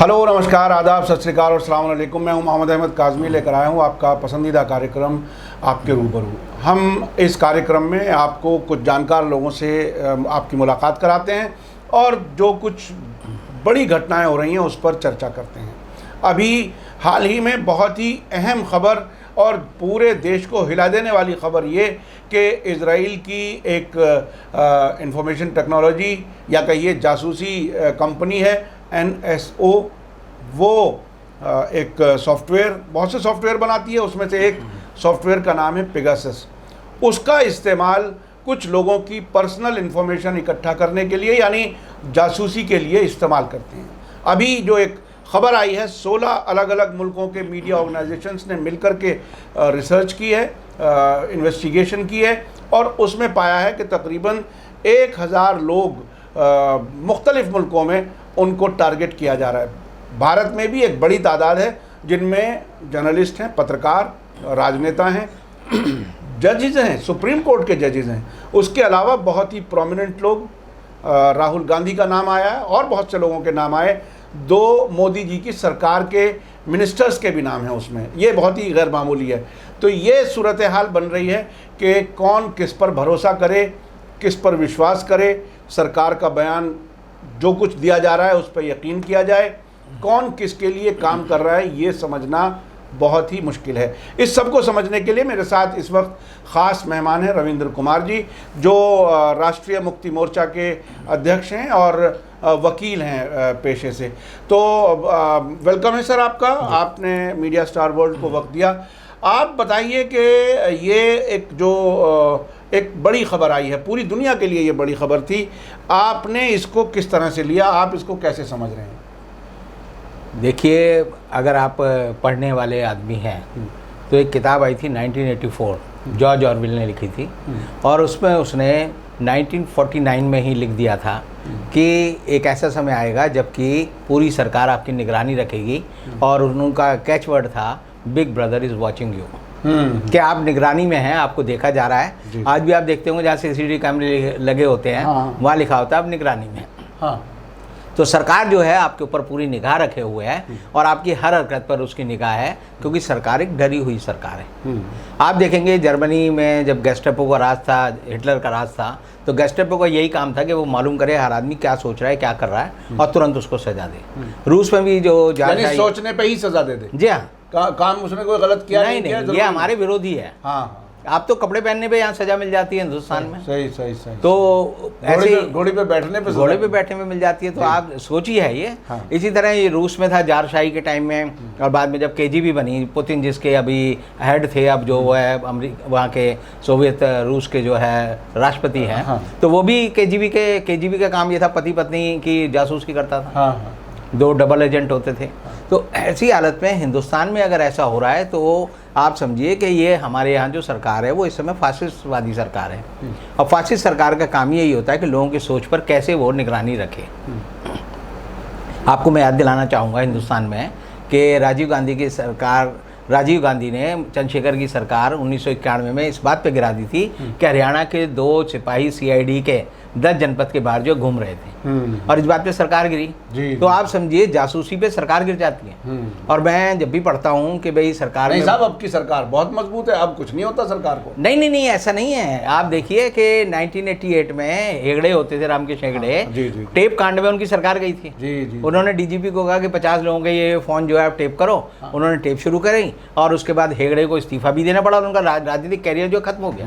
Hello, नमस्कार, आदाब, सत श्री अकाल और अस्सलाम वालेकुम। मैं हूं मोहम्मद अहमद काज़मी, लेकर आया हूं आपका पसंदीदा कार्यक्रम आपके रूबरू। हम इस कार्यक्रम में आपको कुछ जानकार लोगों से आपकी मुलाकात कराते हैं और जो कुछ बड़ी घटनाएं हो रही हैं उस पर चर्चा करते हैं। अभी हाल ही में बहुत ही अहम खबर और पूरे देश को हिला देने वाली खबर ये कि इज़राइल की एक इंफॉर्मेशन टेक्नोलॉजी या कहिए जासूसी कंपनी है NSO, वो एक सॉफ्टवेयर, बहुत से सॉफ्टवेयर बनाती है, उसमें से एक सॉफ्टवेयर का नाम है पेगासस। उसका इस्तेमाल कुछ लोगों की पर्सनल इन्फॉर्मेशन इकट्ठा करने के लिए यानी जासूसी के लिए इस्तेमाल करते हैं। अभी जो एक खबर आई है, 16 अलग अलग मुल्कों के मीडिया ऑर्गेनाइजेशंस ने मिलकर के रिसर्च की है, इन्वेस्टिगेशन की है और उसमें पाया है कि तकरीबन 1000 लोग मुख्तलिफ़ मुल्कों में उनको टारगेट किया जा रहा है। भारत में भी एक बड़ी तादाद है जिनमें जर्नलिस्ट हैं, पत्रकार, राजनेता हैं, जजेस हैं, सुप्रीम कोर्ट के जजेस हैं। उसके अलावा बहुत ही प्रोमिनेंट लोग, राहुल गांधी का नाम आया है और बहुत से लोगों के नाम आए। 2 मोदी जी की सरकार के मिनिस्टर्स के भी नाम हैं उसमें। ये बहुत ही गैर मामूली है। तो ये सूरत हाल बन रही है कि कौन किस पर भरोसा करे, किस पर विश्वास करे। सरकार का बयान जो कुछ दिया जा रहा है उस पर यकीन किया जाए, कौन किसके लिए काम कर रहा है ये समझना बहुत ही मुश्किल है। इस सब को समझने के लिए मेरे साथ इस वक्त ख़ास मेहमान हैं रविंद्र कुमार जी, जो राष्ट्रीय मुक्ति मोर्चा के अध्यक्ष हैं और वकील हैं पेशे से। तो वेलकम है सर आपका, आपने मीडिया स्टार वर्ल्ड को वक्त दिया। आप बताइए कि ये एक बड़ी खबर आई है, पूरी दुनिया के लिए ये बड़ी खबर थी, आपने इसको किस तरह से लिया, आप इसको कैसे समझ रहे हैं? देखिए, अगर आप पढ़ने वाले आदमी हैं तो एक किताब आई थी 1984, जॉर्ज ऑरवेल ने लिखी थी और उसमें उसने 1949 में ही लिख दिया था कि एक ऐसा समय आएगा जबकि पूरी सरकार आपकी निगरानी रखेगी और उनका कैच वर्ड था big brother is watching you, कि आप निगरानी में हैं, आपको देखा जा रहा है। आज भी आप देखते होंगे जहाँ CCTV कैमरे लगे होते हैं, वहाँ लिखा होता है आप निगरानी में हैं। हाँ। तो सरकार जो है आपके ऊपर पूरी निगाह रखे हुए है और आपकी हर हरकत पर उसकी निगाह है, क्योंकि सरकार एक डरी हुई सरकार है। आप देखेंगे जर्मनी में जब गेस्टापो का राज था, हिटलर का राज था, तो गेस्टापो का यही काम था कि वो मालूम करे हर आदमी क्या सोच रहा है, क्या कर रहा है और तुरंत उसको सजा दे। रूस में भी जो सोचने पे ही सजा दे दे। जी हाँ, काम उसने कोई गलत किया नहीं, ये हमारे विरोधी है। हाँ, आप तो कपड़े पहनने पे यहाँ सजा मिल जाती है हिंदुस्तान में। सही। तो ऐसे घोड़े पे बैठने में मिल जाती है। तो आप सोचिए है ये। हाँ। इसी तरह ये रूस में था ज़ारशाही के टाइम में और बाद में जब KGB बनी, पुतिन जिसके अभी हेड थे, अब जो है वहाँ के सोवियत रूस के जो है राष्ट्रपति हैं। हाँ। तो वो भी KGB का काम ये था, पति पत्नी की जासूसी करता था। हाँ। 2 डबल एजेंट होते थे। तो ऐसी हालत में हिंदुस्तान में अगर ऐसा हो रहा है तो आप समझिए कि ये हमारे यहाँ जो सरकार है वो इस समय फासिस्टवादी सरकार है और फासिस्ट सरकार का काम यही होता है कि लोगों की सोच पर कैसे वो निगरानी रखे। आपको मैं याद दिलाना चाहूँगा हिंदुस्तान में कि राजीव गांधी ने चंद्रशेखर की सरकार 1991 में इस बात पे गिरा दी थी कि हरियाणा के 2 सिपाही CID के 10 जनपद के बाहर जो घूम रहे थे और इस बात पे सरकार गिरी। तो आप समझिए जासूसी पे सरकार गिर जाती है। और मैं जब भी पढ़ता हूँ कि भाई सरकार नहीं साहब, अब की सरकार बहुत मजबूत है, अब कुछ नहीं होता सरकार को। नहीं, ऐसा नहीं है। आप देखिए कि 1988 में हेगड़े होते थे, रामकृष्ण हेगड़े, टेप कांड में उनकी सरकार गई थी। उन्होंने DGP को कहा कि 50 लोगों के ये फ़ोन जो है आप टेप करो। उन्होंने टेप शुरू करी और उसके बाद हेगड़े को इस्तीफा भी देना पड़ा और उनका राजनीतिक कैरियर जो खत्म हो गया।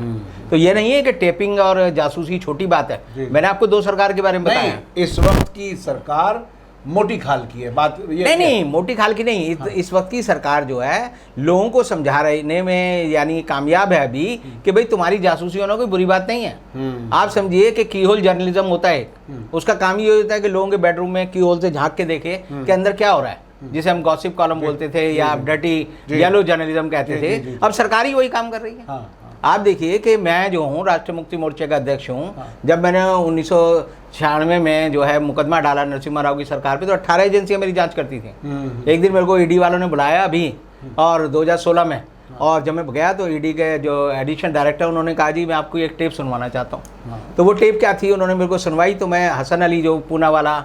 तो ये नहीं है कि टेपिंग और जासूसी छोटी बात है। मैंने आपको 2 सरकार के बारे में बताया। इस वक्त की सरकार मोटी खाल की है बात ये। नहीं, मोटी खाल की नहीं। हाँ। इस वक्त की सरकार जो है लोगों को समझाने में यानी कामयाब है अभी कि भाई तुम्हारी जासूसी होना कोई बुरी बात नहीं है। आप समझिए कि की होल जर्नलिज्म होता है, उसका काम ये होता है कि लोगों के बेडरूम में की होल से झांक के देखे कि अंदर क्या हो रहा है, जिसे हम गॉसिप कॉलम बोलते थे या डर्टी येलो जर्नलिज्म कहते थे। अब सरकार ही वही काम कर रही है। आप देखिए कि मैं जो हूँ राष्ट्रीय मुक्ति मोर्चे का अध्यक्ष हूँ। जब मैंने 1996 में जो है मुकदमा डाला नरसिम्हा राव की सरकार पे, तो 18 एजेंसियां मेरी जांच करती थी। एक दिन मेरे को ED वालों ने बुलाया अभी और 2016 में और जब मैं गया तो ईडी के जो एडिशनल डायरेक्टर उन्होंने कहा जी मैं आपको एक टेप सुनवाना चाहता हूँ। तो वो टेप क्या थी, उन्होंने मेरे को सुनवाई। तो मैं हसन अली जो पूना वाला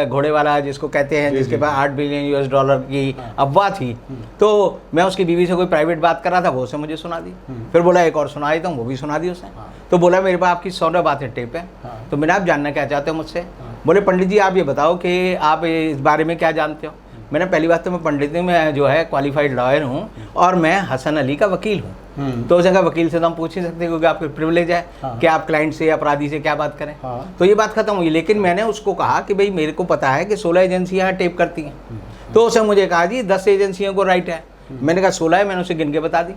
घोड़े वाला जिसको कहते हैं, जिसके पास $8 बिलियन की अफवाह थी, तो मैं उसकी बीवी से कोई प्राइवेट बात कर रहा था, वो उसने मुझे सुना दी। फिर बोला एक और सुना देता हूँ, वो भी सुना दी उसने। तो बोला मेरे पास आपकी 100 बातें टेप है। तो मैंने आप जानना क्या चाहते हो मुझसे? बोले पंडित जी आप ये बताओ कि आप इस बारे में क्या जानते हो। मैंने पहली बात तो मैं पंडित हूँ, मैं जो है क्वालिफाइड लॉयर हूँ और मैं हसन अली का वकील हूँ। तो उस जगह वकील से तो हम पूछ ही सकते हैं क्योंकि आपके प्रिविलेज है कि आप क्लाइंट से अपराधी से क्या बात करें। तो ये बात खत्म हुई। लेकिन मैंने उसको कहा कि भाई मेरे को पता है कि 16 एजेंसियाँ टेप करती हैं। तो उसने मुझे कहा जी 10 एजेंसियों को राइट है। मैंने कहा 16 है, मैंने उसे गिन के बता दी।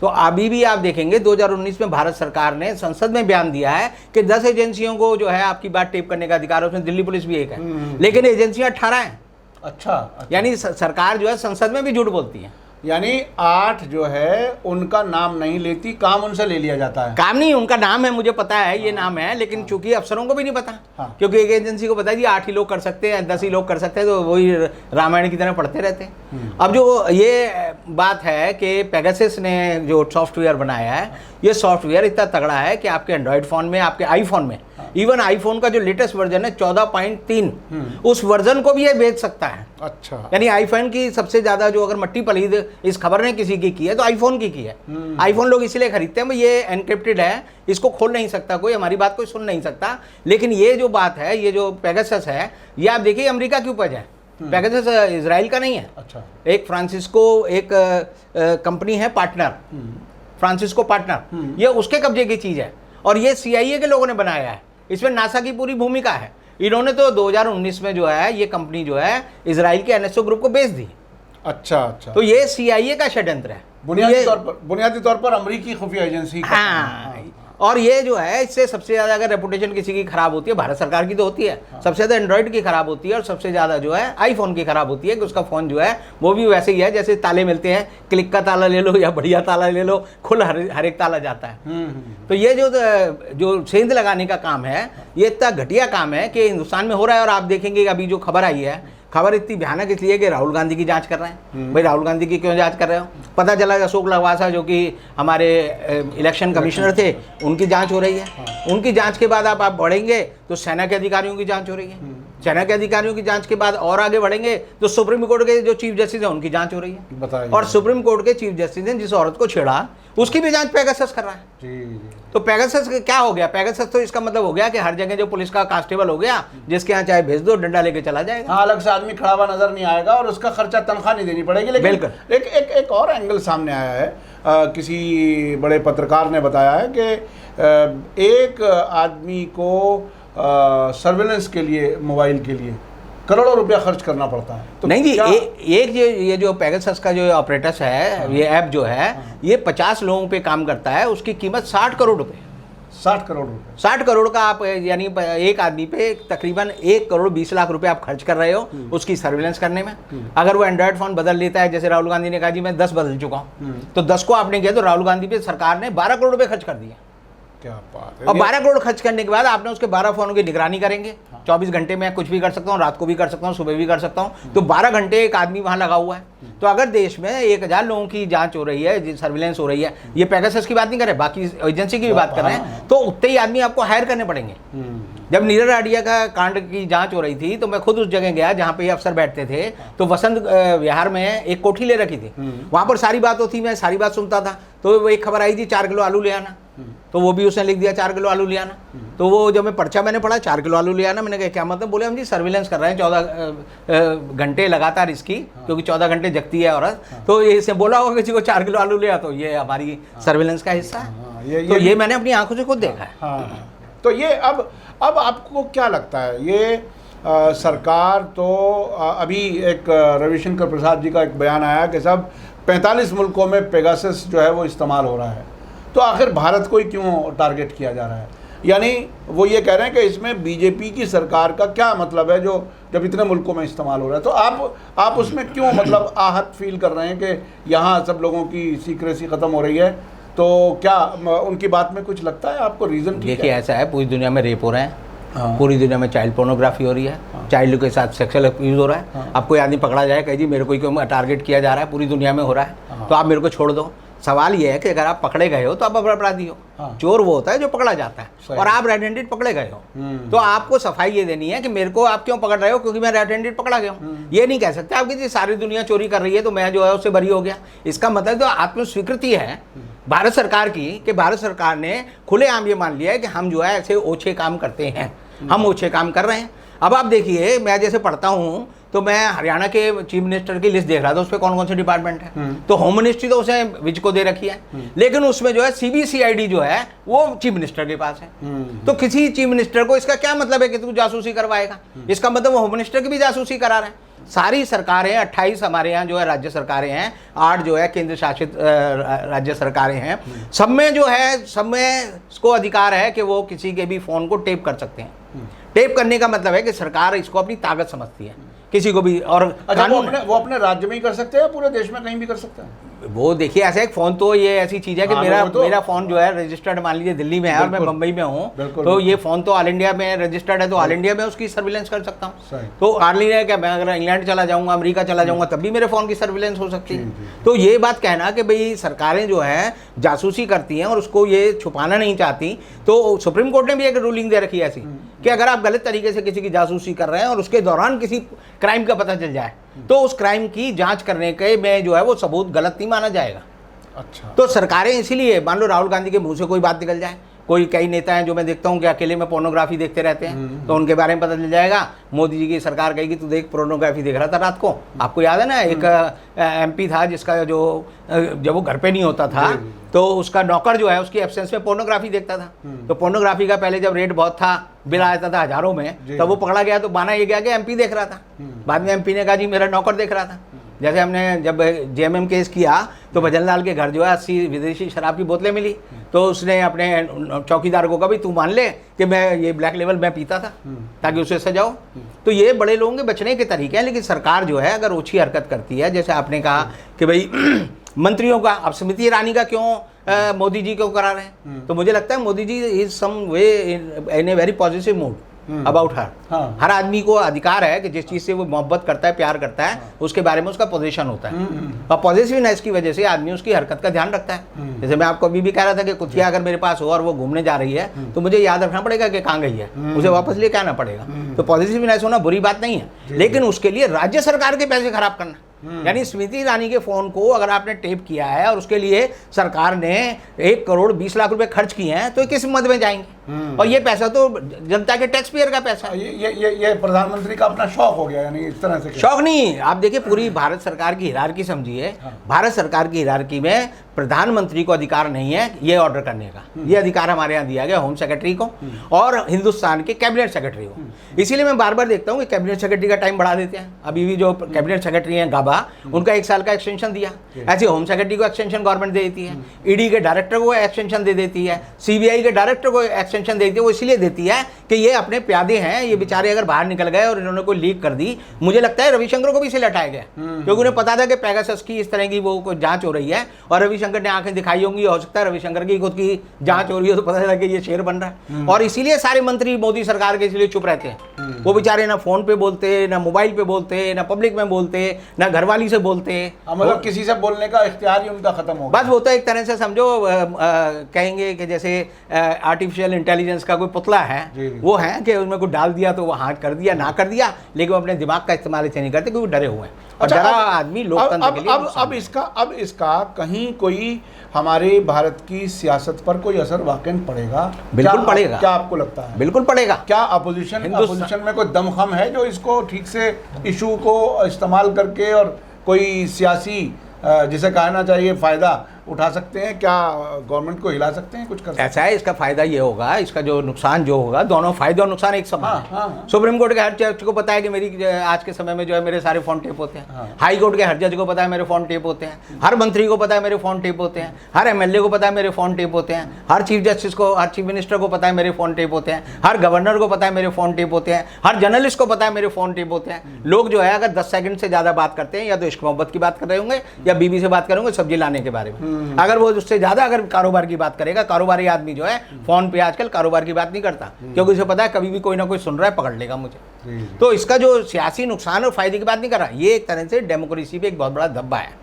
तो अभी भी आप देखेंगे 2019 में भारत सरकार ने संसद में बयान दिया है कि 10 एजेंसियों को जो है आपकी बात टेप करने का अधिकार है, उसमें दिल्ली पुलिस भी एक है, लेकिन एजेंसियां 18 हैं। अच्छा। यानी सरकार जो है संसद में भी झूठ बोलती है। यानी 8 जो है उनका नाम नहीं लेती, काम उनसे ले लिया जाता है। काम नहीं, उनका नाम है, मुझे पता है ये नाम है, लेकिन चूंकि अफसरों को भी नहीं पता, क्योंकि एक एजेंसी को पता है जी 8 ही लोग कर सकते हैं, 10 ही लोग कर सकते हैं, तो वही रामायण की तरह पढ़ते रहते हैं। अब जो ये बात है कि पेगासस ने जो सॉफ्टवेयर बनाया है, ये सॉफ्टवेयर इतना तगड़ा है कि आपके एंड्रॉयड फ़ोन में, आपके आईफोन में, इवन आईफोन का जो लेटेस्ट वर्जन है 14.3, उस वर्जन को भी ये बेच सकता है। अच्छा। यानी आईफोन की सबसे ज्यादा जो अगर मट्टी पलीद इस खबर ने किसी की है तो आईफोन की है। आईफोन लोग इसलिए खरीदते हैं, ये एनक्रिप्टेड है, इसको खोल नहीं सकता कोई, हमारी बात कोई सुन नहीं सकता। लेकिन ये जो बात है, ये जो पेगासस है, ये आप देखिए अमेरिका की उपज है। पेगासस इजराइल का नहीं है। अच्छा। एक फ्रांसिस्को एक कंपनी है पार्टनर, फ्रांसिस्को पार्टनर, ये उसके कब्जे की चीज है और ये CIA के लोगों ने बनाया है। इसमें नासा की पूरी भूमिका है। इन्होंने तो 2019 में जो है ये कंपनी जो है इजराइल के NSO ग्रुप को बेच दी। अच्छा अच्छा। तो ये CIA का षड्यंत्र है बुनियादी तौर पर अमेरिकी खुफिया एजेंसी का। हाँ। और ये जो है इससे सबसे ज़्यादा अगर रेपुटेशन किसी की खराब होती है, भारत सरकार की तो होती है, सबसे ज़्यादा एंड्रॉइड की खराब होती है और सबसे ज़्यादा जो है आईफोन की खराब होती है कि उसका फ़ोन जो है वो भी वैसे ही है जैसे ताले मिलते हैं, क्लिक का ताला ले लो या बढ़िया ताला ले लो, खुल हर एक ताला जाता है। तो ये जो सेंध लगाने का काम है, ये इतना घटिया काम है कि हिंदुस्तान में हो रहा है। और आप देखेंगे अभी जो खबर आई है, खबर इतनी भयानक इसलिए कि राहुल गांधी की जांच कर रहे हैं। भाई राहुल गांधी की क्यों जांच कर रहे हो? पता चला अशोक लवासा जो कि हमारे इलेक्शन कमिश्नर थे, उनकी जांच हो रही है। उनकी जांच के बाद आप बढ़ेंगे तो सेना के अधिकारियों की जांच हो रही है। सेना के अधिकारियों की जांच के बाद और आगे बढ़ेंगे तो सुप्रीम कोर्ट के जो चीफ जस्टिस हैं उनकी जांच हो रही है। और सुप्रीम कोर्ट के चीफ जस्टिस ने जिस औरत को छेड़ा उसकी भी जांच पेगासस कर रहा है। जी। तो पेगासस क्या हो गया? पेगासस तो इसका मतलब हो गया कि हर जगह जो पुलिस का कांस्टेबल हो गया, जिसके यहाँ चाहे भेज दो, डंडा लेके चला जाएगा। हाँ, अलग से आदमी खड़ा हुआ नजर नहीं आएगा और उसका खर्चा तनख्वाह नहीं देनी पड़ेगी। लेकिन बिल्कुल। एक और एंगल सामने आया है। किसी बड़े पत्रकार ने बताया है कि एक आदमी को सर्वेलेंस के लिए, मोबाइल के लिए करोड़ों रुपया खर्च करना पड़ता है। तो नहीं जी, एक ये जो पेगासस का जो ऑपरेटर्स है, ये ऐप जो है, ये 50 लोगों पे काम करता है। उसकी कीमत 60 करोड़ रुपए। 60 करोड़ रुपए। 60 करोड़ का आप यानी एक आदमी पे तकरीबन 1 करोड़ 20 लाख रुपए आप खर्च कर रहे हो उसकी सर्विलेंस करने में। अगर वो एंड्रॉयड फोन बदल लेता है, जैसे राहुल गांधी ने कहा जी मैं 10 बदल चुका हूँ, तो 10 को आपने किया तो राहुल गांधी पे सरकार ने 12 करोड़ रुपए खर्च कर दिया। क्या बात है। और 12 करोड़ खर्च करने के बाद आपने उसके 12 फोनों की निगरानी करेंगे। 24 घंटे में कुछ भी कर सकता हूँ, रात को भी कर सकता हूँ, सुबह भी कर सकता हूँ। तो 12 घंटे एक आदमी वहाँ लगा हुआ है। तो अगर देश में 1000 लोगों की जांच हो रही है, सर्विलेंस हो रही है, ये पेगासस की बात नहीं कर रहे, बाकी एजेंसी की भी बात कर रहे हैं, तो उतने ही आदमी आपको हायर करने पड़ेंगे। जब नीरज आडिया का कांड की जांच हो रही थी तो मैं खुद उस जगह गया जहाँ पे ये अफसर बैठते थे। तो वसंत विहार में एक कोठी ले रखी थी, वहाँ पर सारी बात होती, मैं सारी बात सुनता था। तो वो एक खबर आई थी 4 किलो आलू ले आना, तो वो भी उसने लिख दिया 4 किलो आलू ले आना। तो वो जब मैं पर्चा मैंने पढ़ा 4 किलो आलू ले आना, मैंने कहा क्या मतलब? बोले हम जी सर्विलेंस कर रहे हैं 14 घंटे लगातार इसकी, क्योंकि 14 घंटे जगती है औरत। तो इसने बोला होगा किसी को 4 किलो आलू ले आ, तो ये हमारी सर्विलेंस का हिस्सा है। तो ये मैंने अपनी आंखों से खुद देखा है। तो ये अब आपको क्या लगता है, ये सरकार तो अभी एक रविशंकर प्रसाद जी का एक बयान आया कि सब 45 मुल्कों में पेगासस जो है वो इस्तेमाल हो रहा है, तो आखिर भारत को ही क्यों टारगेट किया जा रहा है? यानी वो ये कह रहे हैं कि इसमें बीजेपी की सरकार का क्या मतलब है, जो जब इतने मुल्कों में इस्तेमाल हो रहा है। तो आप उसमें क्यों मतलब आहत फील कर रहे हैं कि यहाँ सब लोगों की सीक्रेसी ख़त्म हो रही है? तो क्या उनकी बात में कुछ लगता है आपको रीज़न? देखिए ऐसा है, पूरी दुनिया में रेप हो रहे हैं, पूरी दुनिया में चाइल्ड पोर्नोग्राफी हो रही है, चाइल्ड के साथ सेक्सुअल अब्यूज़ हो रहा है। अब कोई आदमी पकड़ा जाए कहे जी मेरे को क्यों टारगेट किया जा रहा है, पूरी दुनिया में हो रहा है, तो आप मेरे को छोड़ दो। सवाल ये है कि अगर आप पकड़े गए हो तो आप अपराधी हो। हाँ। चोर वो होता है जो पकड़ा जाता सही। है, और आप रेड हैंडेड पकड़े गए हो तो आपको सफाई ये देनी है कि मेरे को आप क्यों पकड़ रहे हो, क्योंकि मैं रेड हैंडेड पकड़ा गया हूँ। ये नहीं कह सकते आप कि सारी दुनिया चोरी कर रही है तो मैं जो है उससे बरी हो गया। इसका मतलब तो आत्मस्वीकृति है भारत सरकार की कि भारत सरकार ने खुलेआम ये मान लिया है कि हम जो है ऐसे ओछे काम करते हैं, हम ओछे काम कर रहे हैं। अब आप देखिए, मैं जैसे पढ़ता हूँ तो मैं हरियाणा के चीफ मिनिस्टर की लिस्ट देख रहा था, उस पर कौन कौन से डिपार्टमेंट है। तो होम मिनिस्ट्री तो उसे विज को दे रखी है, लेकिन उसमें जो है CBCID जो है वो चीफ मिनिस्टर के पास है। तो किसी चीफ मिनिस्टर को इसका क्या मतलब है कि तू जासूसी करवाएगा? इसका मतलब वो होम मिनिस्टर की भी जासूसी करा रहे हैं। सारी सरकारें 28 हमारे यहाँ जो है राज्य सरकारें हैं, 8 जो है केंद्र शासित राज्य सरकारें हैं, सब में जो है सब में इसको अधिकार है कि वो किसी के भी फ़ोन को टेप कर सकते हैं। टेप करने का मतलब है कि सरकार इसको अपनी ताकत समझती है, किसी को भी। और अच्छा, वो अपने राज्य में ही कर सकते हैं, पूरे देश में कहीं भी कर सकते हैं? वो देखिए, ऐसा एक फ़ोन तो ये ऐसी चीज़ है कि मेरा फ़ोन जो है रजिस्टर्ड मान लीजिए दिल्ली में है और मैं मुंबई में हूँ, तो ये फ़ोन तो ऑल इंडिया में रजिस्टर्ड है, तो ऑल इंडिया में उसकी सर्विलेंस कर सकता हूँ। तो ऑल इंडिया क्या, मैं अगर इंग्लैंड चला जाऊँगा, अमेरिका चला जाऊँगा, तब भी मेरे फ़ोन की सर्विलेंस हो सकती है। तो ये बात कहना कि भाई सरकारें जो है जासूसी करती हैं और उसको ये छुपाना नहीं चाहती, तो सुप्रीम कोर्ट ने भी एक रूलिंग दे रखी है ऐसी कि अगर आप गलत तरीके से किसी की जासूसी कर रहे हैं और उसके दौरान किसी क्राइम का पता चल जाए तो उस क्राइम की जांच करने के में जो है वो सबूत गलत नहीं माना जाएगा। अच्छा। तो सरकारें इसीलिए, मान लो राहुल गांधी के मुंह से कोई बात निकल जाए, कोई कई नेता हैं जो मैं देखता हूँ कि अकेले में पोर्नोग्राफी देखते रहते हैं, तो उनके बारे में पता चल जाएगा। मोदी जी की सरकार कहेगी तू देख पोर्नोग्राफी देख रहा था रात को। आपको याद है ना, एक MP था जिसका जो जब वो घर पे नहीं होता था तो उसका नौकर जो है उसकी एब्सेंस में पोर्नोग्राफी देखता था। तो पोर्नोग्राफी का पहले जब रेट बहुत था, बिल आता था हजारों में, तब वो पकड़ा गया तो माना ये गया कि MP देख रहा था। बाद में MP ने कहा जी मेरा नौकर देख रहा था। जैसे हमने जब JMM केस किया तो भजन लाल के घर जो है 80 विदेशी शराब की बोतलें मिली, तो उसने अपने चौकीदार को कहा भी तू मान ले कि मैं ये ब्लैक लेवल मैं पीता था, ताकि उसे सजाओ। तो ये बड़े लोगों के बचने के तरीके हैं। लेकिन सरकार जो है अगर ओछी हरकत करती है, जैसे आपने कहा कि भाई मंत्रियों का, अब स्मृति ईरानी का क्यों मोदी जी क्यों करा रहे हैं, तो मुझे लगता है Modi ji is some way in a very positive mood about her. हाँ। हर आदमी को अधिकार है कि जिस चीज़ से वो मोहब्बत करता है, प्यार करता है, उसके बारे में उसका पोजीशन होता है, और पॉजिटिवनेस की वजह से आदमी उसकी हरकत का ध्यान रखता है। जैसे मैं आपको अभी भी कह रहा था कि कुतिया अगर मेरे पास हो और वो घूमने जा रही है तो मुझे याद रखना पड़ेगा कि कहाँ गई है, उसे वापस लेके आना पड़ेगा। तो पॉजिटिवनेस होना बुरी बात नहीं है, लेकिन उसके लिए राज्य सरकार के पैसे खराब करना, यानी स्मृति ईरानी के फोन को अगर आपने टेप किया है और उसके लिए सरकार ने 1 करोड़ 20 लाख रुपए खर्च किए हैं, तो ये किस मद में जाएंगे? और ये पैसा तो जनता के टैक्स पेयर का पैसा है। ये प्रधानमंत्री का अपना शौक हो गया, यानी इस तरह से। शौक नहीं, आप देखिए पूरी भारत सरकार की हिरार्की समझिए। भारत सरकार की हिरार्की में प्रधानमंत्री को अधिकार नहीं है ये ऑर्डर करने का, ये अधिकार हमारे यहाँ दिया गया होम सेक्रेटरी को और हिंदुस्तान के कैबिनेट सेक्रेटरी को। इसीलिए मैं बार बार देखता हूँ कि कैबिनेट सेक्रेटरी का टाइम बढ़ा देते हैं। अभी भी जो कैबिनेट सेक्रेटरी हैं गाबा, उनका 1 साल का एक्सटेंशन दिया, ऐसे होम सेक्रेटरी को एक्सटेंशन गवर्नमेंट दे देती है, ईडी के डायरेक्टर को एक्सटेंशन दे देती है, CBI के डायरेक्टर को एक्सटेंशन देती है। वो इसलिए देती है कि ये अपने प्यादे हैं, ये बेचारे अगर बाहर निकल गए और इन्होंने कोई लीक कर दी, मुझे लगता है रविशंकर को भी इसे हटाया गया, क्योंकि उन्हें पता था कि पेगासस की इस तरह की वो कोई जांच हो रही है और रविशंकर ने आंखें दिखाई होंगी, हो सकता है रविशंकर की खुद की जांच हो रही है तो पता चला कि ये शेर बन रहा है। और इसीलिए सारे मंत्री मोदी सरकार के इसलिए चुप रहते हैं। वो बेचारे ना फोन पे बोलते, ना मोबाइल पे बोलते, ना पब्लिक में बोलते, ना घरवाली से बोलते, मतलब किसी से बोलने का इख्तियार ही उनका खत्म हो गया। बस वो तो एक तरह से समझो कहेंगे कि जैसे आर्टिफिशियल इंटेलिजेंस का कोई पुतला है, वो है कि उसमें कुछ डाल दिया तो वो हाँ कर दिया, ना कर दिया, लेकिन वो अपने दिमाग का इस्तेमाल इसे नहीं करते क्योंकि डरे हुए हैं। और डरा आदमी लोकतंत्र के लिए। अब इसका कहीं कोई हमारे भारत की सियासत पर कोई असर वाकई पड़ेगा? बिल्कुल पड़ेगा। क्या आपको लगता है? बिल्कुल पड़ेगा। क्या अपोजिशन में कोई दमखम है जो इसको ठीक से इशू को इस्तेमाल करके और कोई सियासी जिसे कहना चाहिए फायदा उठा सकते हैं? क्या गवर्नमेंट को हिला सकते हैं, कुछ कर सकते हैं? ऐसा है, इसका फायदा ये होगा, इसका जो नुकसान जो होगा, दोनों फायदा और नुकसान एक समान है। हाँ। सुप्रीम कोर्ट के हर जज को पता है कि मेरी आज के समय में जो है मेरे सारे फोन टेप होते हैं। हाई कोर्ट के हर जज को पता है मेरे फोन टेप होते हैं। हर मंत्री को पता है मेरे फोन टेप होते हैं। हर MLA को पता है मेरे फोन टेप होते हैं। हर चीफ जस्टिस को, हर चीफ मिनिस्टर को पता है मेरे फोन टेप होते हैं। हर गवर्नर को पता है मेरे फोन टेप होते हैं। हर जर्नलिस्ट को पता है मेरे फोन टेप होते हैं। लोग जो है अगर 10 सेकंड से ज्यादा बात करते हैं या तो इश्क मोहब्बत की बात कर रहे होंगे या बीबी से बात करेंगे सब्जी लाने के बारे में। अगर वो उससे ज्यादा अगर कारोबार की बात करेगा, कारोबारी आदमी जो है फोन पे आजकल कारोबार की बात नहीं करता, क्योंकि उसे पता है कभी भी कोई ना कोई सुन रहा है, पकड़ लेगा मुझे। जी, जी। तो इसका जो सियासी नुकसान और फायदे की बात नहीं कर रहा, ये एक तरह से डेमोक्रेसी पे एक बहुत बड़ा धब्बा है।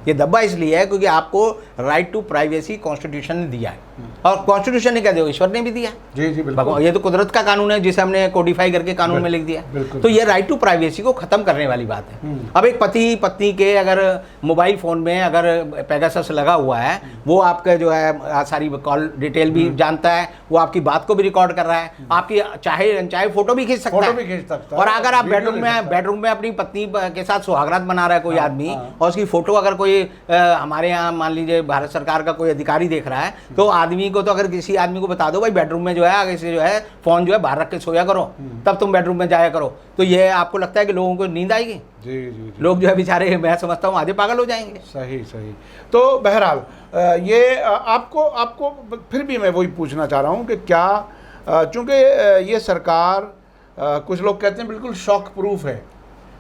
ये धब्बा इसलिए है क्योंकि आपको राइट टू प्राइवेसी कॉन्स्टिट्यूशन ने दिया है, और कॉन्स्टिट्यूशन ने क्या दिया, ईश्वर ने भी दिया। जी जी बिल्कुल। ये तो कुदरत का कानून है जिसे हमने कोडिफाई करके कानून में लिख दिया। तो ये राइट टू प्राइवेसी को खत्म करने वाली बात है। अब एक पति पत्नी के अगर मोबाइल फोन में अगर पेगासस लगा हुआ है, वो आपका जो है सारी कॉल डिटेल भी जानता है, वो आपकी बात को भी रिकॉर्ड कर रहा है, आपकी चाहे अनचाहे फोटो भी खींच सकता है। और अगर आप बेडरूम में अपनी पत्नी के साथ सुहागरात मना रहा है कोई आदमी, और उसकी फोटो अगर कोई हमारे यहाँ मान लीजिए भारत सरकार का कोई अधिकारी देख रहा है, तो आदमी को तो अगर किसी आदमी को बता दो भाई बेडरूम में जो है आगे से जो है फोन जो है बाहर रख के सोया करो, तब तुम बेडरूम में जाया करो, तो ये आपको लगता है कि लोगों को नींद आएगी? जी जी। लोग जो है बेचारे, मैं समझता हूँ आधे पागल हो जाएंगे। सही सही। तो बहरहाल ये आपको फिर भी मैं वही पूछना चाह रहा हूँ कि क्या चूँकि ये सरकार कुछ लोग कहते हैं बिल्कुल शॉक प्रूफ है,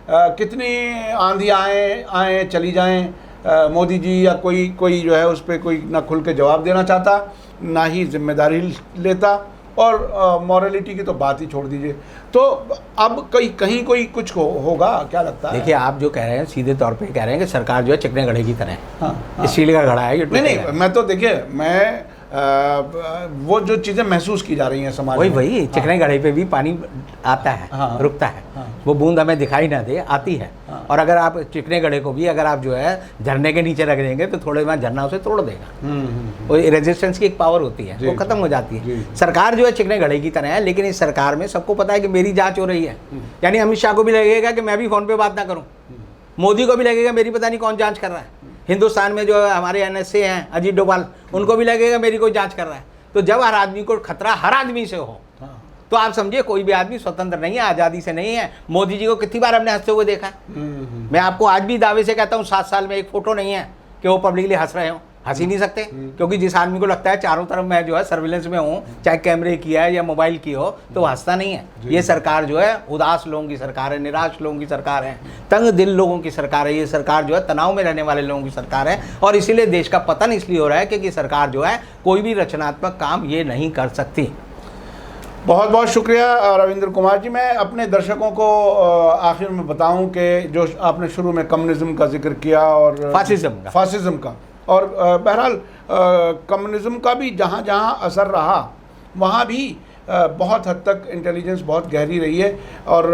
कितनी आंधी आए चली जाएं, मोदी जी या कोई जो है उस पर कोई ना खुल के जवाब देना चाहता, ना ही जिम्मेदारी लेता, और मॉरलिटी की तो बात ही छोड़ दीजिए। तो अब कहीं कोई कुछ होगा, क्या लगता है? देखिए, आप जो कह रहे हैं सीधे तौर पे कह रहे हैं कि सरकार जो है चिकने घड़े की तरह है। हाँ। स्टील का घड़ा है ये। नहीं, मैं तो देखिए, मैं वो जो चीज़ें महसूस की जा रही हैं समाज में, वही चिकने घड़े पे भी पानी आता है, हाँ। रुकता है, हाँ। वो बूंद हमें दिखाई ना दे, आती है। हाँ। और अगर आप चिकने घड़े को भी अगर आप जो है झरने के नीचे रख देंगे तो थोड़े में झरना उसे तोड़ देगा। वो रेजिस्टेंस की एक पावर होती है, वो खत्म हो जाती है। सरकार जो है चिकने घड़े की तरह है, लेकिन इस सरकार में सबको पता है कि मेरी जांच हो रही है। यानी अमित शाह को भी लगेगा कि मैं भी फोन पे बात ना करूं, मोदी को भी लगेगा मेरी पता नहीं कौन जांच कर रहा है, हिंदुस्तान में जो हमारे एनएसए हैं अजीत डोभाल, उनको भी लगेगा मेरी कोई जांच कर रहा है। तो जब हर आदमी को खतरा हर आदमी से हो, तो आप समझिए कोई भी आदमी स्वतंत्र नहीं है, आज़ादी से नहीं है। मोदी जी को कितनी बार हमने हंसते हुए देखा है। मैं आपको आज भी दावे से कहता हूँ 7 साल में एक फोटो नहीं है कि वो पब्लिकली हंस रहे हो, हंस ही नहीं सकते। क्योंकि जिस आदमी को लगता है चारों तरफ मैं जो है सर्विलेंस में हूँ, चाहे कैमरे की है या मोबाइल की हो, तो वो हंसता नहीं है। ये सरकार जो है उदास लोगों की सरकार है, निराश लोगों की सरकार है, तंग दिल लोगों की सरकार है। ये सरकार जो है तनाव में रहने वाले लोगों की सरकार है, और इसीलिए देश का पतन इसलिए हो रहा है क्योंकि सरकार जो है कोई भी रचनात्मक काम ये नहीं कर सकती। बहुत बहुत शुक्रिया रविंद्र कुमार जी। मैं अपने दर्शकों को आखिर में बताऊं कि जो आपने शुरू में कम्युनिज्म का जिक्र किया और फासिज्म का, और बहरहाल कम्युनिज्म का भी जहाँ जहाँ असर रहा वहाँ भी बहुत हद तक इंटेलिजेंस बहुत गहरी रही है। और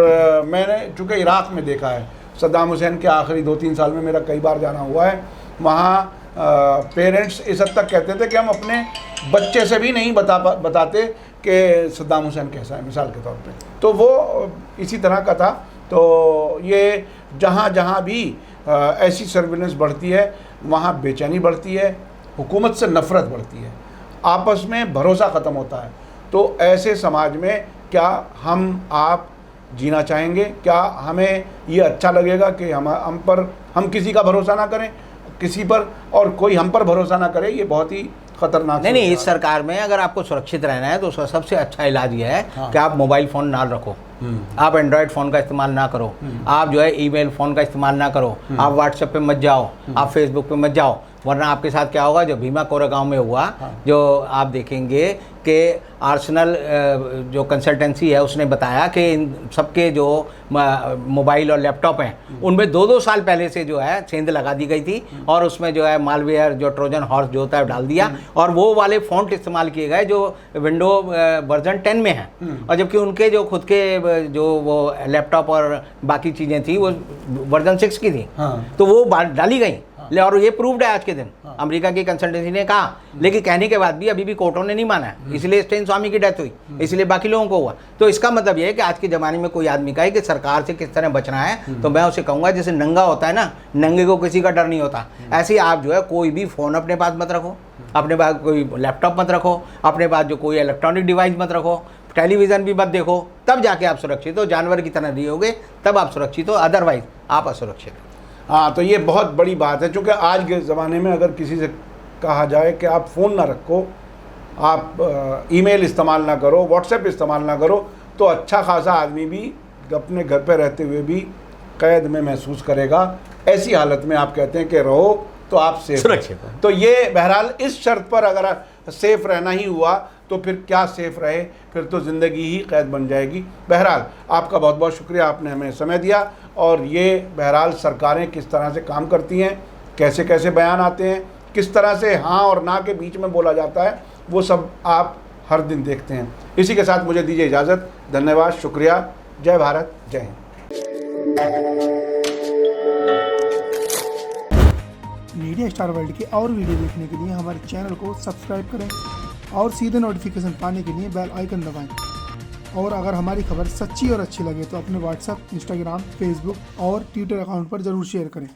मैंने चूँकि इराक़ में देखा है, सद्दाम हुसैन के आखिरी 2-3 साल में मेरा कई बार जाना हुआ है, वहाँ पेरेंट्स इस हद तक कहते थे कि हम अपने बच्चे से भी नहीं बताते कि सद्दाम हुसैन कैसा है, मिसाल के तौर पे। तो वो इसी तरह का था। तो ये जहाँ जहाँ भी ऐसी सर्विलेंस बढ़ती है वहाँ बेचैनी बढ़ती है, हुकूमत से नफ़रत बढ़ती है, आपस में भरोसा ख़त्म होता है। तो ऐसे समाज में क्या हम आप जीना चाहेंगे? क्या हमें ये अच्छा लगेगा कि हम किसी का भरोसा ना करें किसी पर, और कोई हम पर भरोसा ना करे? ये बहुत ही खतरनाक। नहीं, इस सरकार में अगर आपको सुरक्षित रहना है तो उसका सबसे अच्छा इलाज ये है कि आप मोबाइल फ़ोन ना रखो, आप एंड्रॉयड फ़ोन का इस्तेमाल ना करो, आप जो है ईमेल फ़ोन का इस्तेमाल ना करो, आप व्हाट्सएप पे मत जाओ, आप फेसबुक पे मत जाओ। वरना आपके साथ क्या होगा, जो भीमा कोरेगांव में हुआ, जो आप देखेंगे कि आर्सेनल जो कंसल्टेंसी है उसने बताया कि इन सबके जो मोबाइल और लैपटॉप हैं उनमें 2-2 साल पहले से जो है सेंध लगा दी गई थी, और उसमें जो है मालवेयर जो ट्रोजन हॉर्स जो होता है डाल दिया, और वो वाले फ़ॉन्ट इस्तेमाल किए गए जो विंडो वर्जन 10 में हैं। और जबकि उनके जो खुद के जो वो लैपटॉप और बाकी चीज़ें थी वो वर्जन 6 की थी। तो वो डाली गई, और ये प्रूव्ड है आज के दिन। अमेरिका की कंसल्टेंसी ने कहा, लेकिन कहने के बाद भी अभी भी कोर्टों ने नहीं माना है, इसलिए स्टेन स्वामी की डेथ हुई, इसलिए बाकी लोगों को हुआ। तो इसका मतलब ये है कि आज के ज़माने में कोई आदमी कहे कि सरकार से किस तरह बचना है, तो मैं उसे कहूँगा जैसे नंगा होता है ना, नंगे को किसी का डर नहीं होता, ऐसे आप जो है कोई भी फ़ोन अपने पास मत रखो, अपने पास कोई लैपटॉप मत रखो, अपने पास जो कोई इलेक्ट्रॉनिक डिवाइस मत रखो, टेलीविज़न भी मत देखो, तब जाके आप सुरक्षित हो। जानवर की तरह रहोगे तब आप सुरक्षित हो, अदरवाइज आप असुरक्षित हो। हाँ, तो ये बहुत बड़ी बात है, क्योंकि आज के ज़माने में अगर किसी से कहा जाए कि आप फ़ोन ना रखो, आप ईमेल इस्तेमाल ना करो, व्हाट्सएप इस्तेमाल ना करो, तो अच्छा खासा आदमी भी अपने घर पे रहते हुए भी कैद में महसूस करेगा। ऐसी हालत में आप कहते हैं कि रहो तो आप सेफ सुरक्षित। तो ये बहरहाल इस शर्त पर अगर सेफ रहना ही हुआ तो फिर क्या सेफ रहे, फिर तो ज़िंदगी ही कैद बन जाएगी। बहरहाल आपका बहुत बहुत शुक्रिया, आपने हमें समय दिया। और ये बहरहाल सरकारें किस तरह से काम करती हैं, कैसे कैसे बयान आते हैं, किस तरह से हाँ और ना के बीच में बोला जाता है, वो सब आप हर दिन देखते हैं। इसी के साथ मुझे दीजिए इजाज़त। धन्यवाद, शुक्रिया। जय भारत, जय हिंद। मीडिया स्टार वर्ल्ड के और वीडियो देखने के लिए हमारे चैनल को सब्सक्राइब करें और सीधे नोटिफिकेशन पाने के लिए बेल आइकन दबाएं। और अगर हमारी खबर सच्ची और अच्छी लगे तो अपने व्हाट्सएप, इंस्टाग्राम, फेसबुक और ट्विटर अकाउंट पर ज़रूर शेयर करें।